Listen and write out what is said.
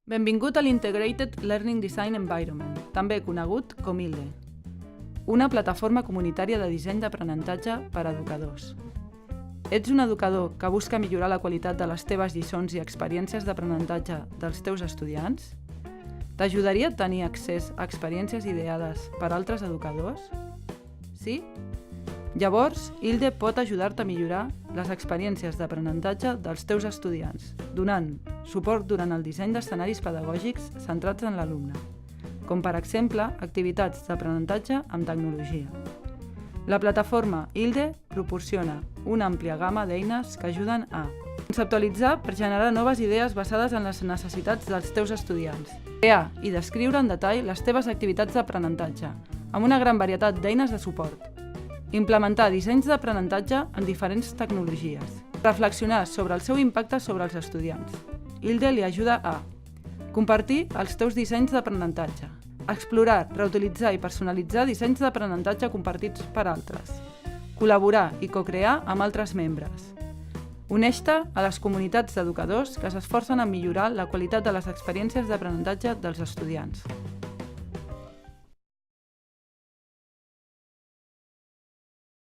Benvingut a l'Integrated Learning Design Environment, també conegut com ILDE, una plataforma comunitària de disseny d'aprenentatge per a educadors. Ets un educador que busca millorar la qualitat de les teves lliçons i experiències d'aprenentatge dels teus estudiants? T'ajudaria a tenir accés a experiències ideades per altres educadors? Sí? Llavors, ILDE pot ajudar-te a millorar les experiències d'aprenentatge dels teus estudiants, donant suport durant el disseny d'escenaris pedagògics centrats en l'alumne, com per exemple activitats d'aprenentatge amb tecnologia. La plataforma ILDE proporciona una àmplia gamma d'eines que ajuden a conceptualitzar per generar noves idees basades en les necessitats dels teus estudiants, crear i descriure en detall les teves activitats d'aprenentatge, amb una gran varietat d'eines de suport, implementar dissenys d'aprenentatge en diferents tecnologies, reflexionar sobre el seu impacte sobre els estudiants. ILDE li ajuda a compartir els teus dissenys d'aprenentatge, explorar, reutilitzar i personalitzar dissenys d'aprenentatge compartits per altres, col·laborar i co-crear amb altres membres, uneix-te a les comunitats d'educadors que s'esforcen en millorar la qualitat de les experiències d'aprenentatge dels estudiants.